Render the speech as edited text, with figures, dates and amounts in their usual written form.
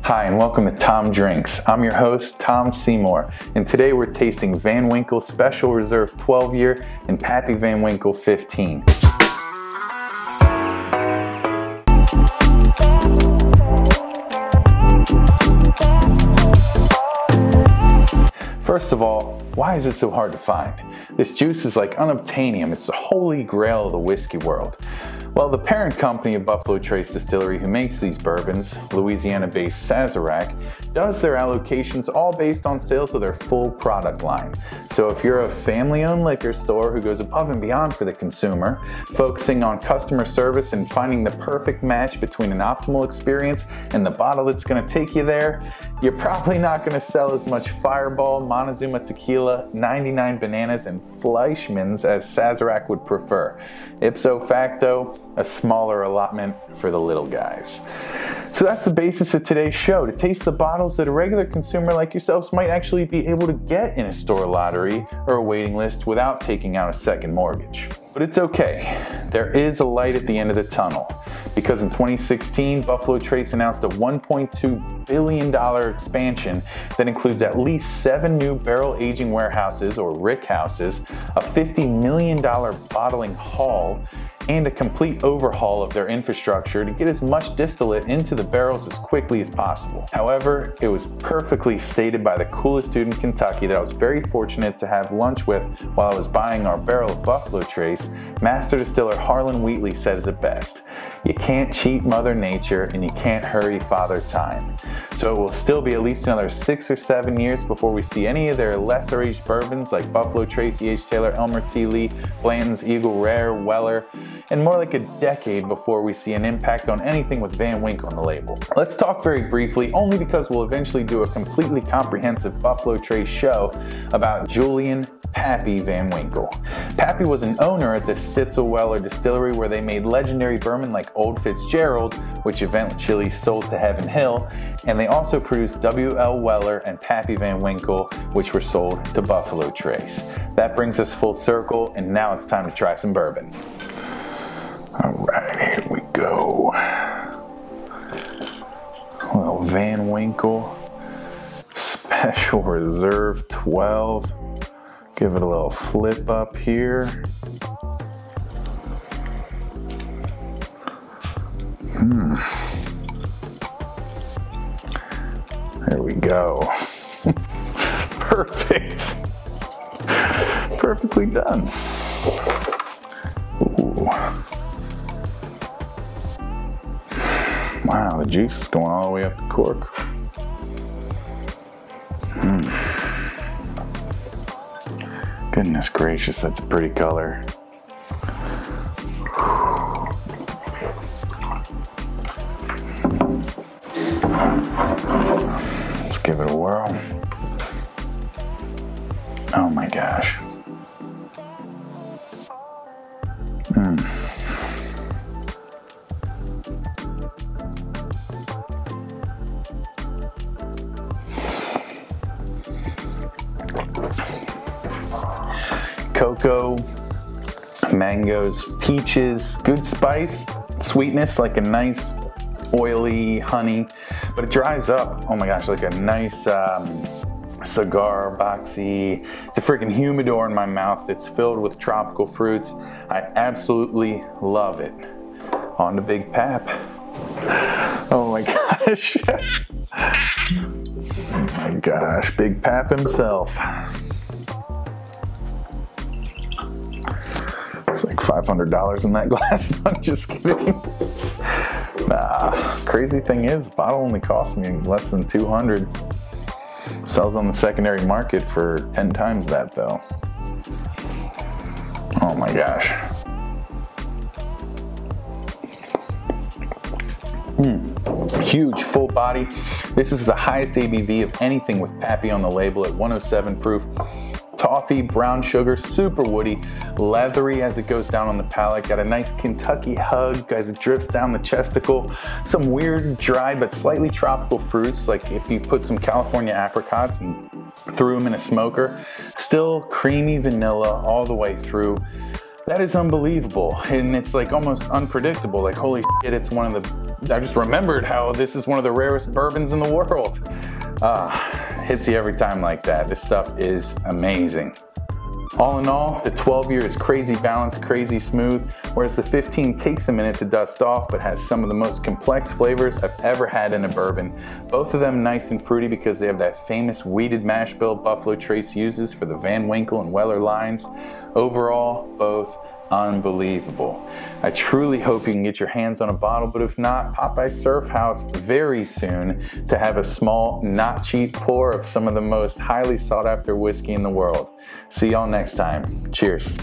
Hi, and welcome to Tom Drinks. I'm your host, Tom Seymour, and today we're tasting Van Winkle Special Reserve 12-year and Pappy Van Winkle 15. First of all, why is it so hard to find? This juice is like unobtainium. It's the holy grail of the whiskey world. Well, the parent company of Buffalo Trace Distillery, who makes these bourbons, Louisiana-based Sazerac, does their allocations all based on sales of their full product line. So if you're a family-owned liquor store who goes above and beyond for the consumer, focusing on customer service and finding the perfect match between an optimal experience and the bottle that's going to take you there, you're probably not going to sell as much Fireball, Montezuma Tequila, 99 Bananas, and Fleishmann's as Sazerac would prefer. Ipso facto, a smaller allotment for the little guys. So that's the basis of today's show, to taste the bottles that a regular consumer like yourselves might actually be able to get in a store lottery or a waiting list without taking out a second mortgage. But it's okay. There is a light at the end of the tunnel, because in 2016, Buffalo Trace announced a $1.2 billion expansion that includes at least 7 new barrel aging warehouses, or rick houses, a $50 million bottling hall, and a complete overhaul of their infrastructure to get as much distillate into the barrels as quickly as possible. However, it was perfectly stated by the coolest dude in Kentucky that I was very fortunate to have lunch with while I was buying our barrel of Buffalo Trace. Master Distiller Harlan Wheatley says it best: you can't cheat Mother Nature and you can't hurry Father Time. So it will still be at least another 6 or 7 years before we see any of their lesser aged bourbons like Buffalo Trace, E.H. Taylor, Elmer T. Lee, Blanton's Eagle Rare, Weller, and more like a decade before we see an impact on anything with Van Winkle on the label. Let's talk very briefly, only because we'll eventually do a completely comprehensive Buffalo Trace show, about Julian Pappy Van Winkle. Pappy was an owner at the Stitzel-Weller distillery, where they made legendary bourbon like Old Fitzgerald, which eventually sold to Heaven Hill, and they also produced W.L. Weller and Pappy Van Winkle, which were sold to Buffalo Trace. That brings us full circle, and now it's time to try some bourbon. All right, here we go. Well, Van Winkle Special Reserve 12. Give it a little flip up here. There we go. Perfect. Perfectly done. Ooh. Wow, the juice is going all the way up the cork. Goodness gracious, that's a pretty color. Let's give it a whirl. Oh my gosh. Cocoa, mangoes, peaches, good spice, sweetness, like a nice oily honey, but it dries up, oh my gosh, like a nice cigar boxy. It's a freaking humidor in my mouth. It's filled with tropical fruits. I absolutely love it. On to Big Pap. Oh my gosh. Oh my gosh, Big Pap himself. It's like $500 in that glass. No, I'm just kidding. Nah, crazy thing is, the bottle only cost me less than $200. Sells on the secondary market for 10 times that though. Oh my gosh. Huge, full body. This is the highest ABV of anything with Pappy on the label at 107 proof. Toffee, brown sugar, super woody, leathery as it goes down on the palate. Got a nice Kentucky hug as it drifts down the chesticle. Some weird, dry, but slightly tropical fruits, like if you put some California apricots and threw them in a smoker. Still creamy vanilla all the way through. That is unbelievable, and it's like almost unpredictable. Like, holy shit, it's one of the, I just remembered how this is one of the rarest bourbons in the world. Hits you every time like that. This stuff is amazing. All in all, the 12-year is crazy balanced, crazy smooth, whereas the 15 takes a minute to dust off but has some of the most complex flavors I've ever had in a bourbon. Both of them nice and fruity because they have that famous weeded mash bill Buffalo Trace uses for the Van Winkle and Weller lines. Overall, both unbelievable. I truly hope you can get your hands on a bottle, but if not, pop by Surf House very soon to have a small, not cheap pour of some of the most highly sought after whiskey in the world. See y'all next time. Cheers.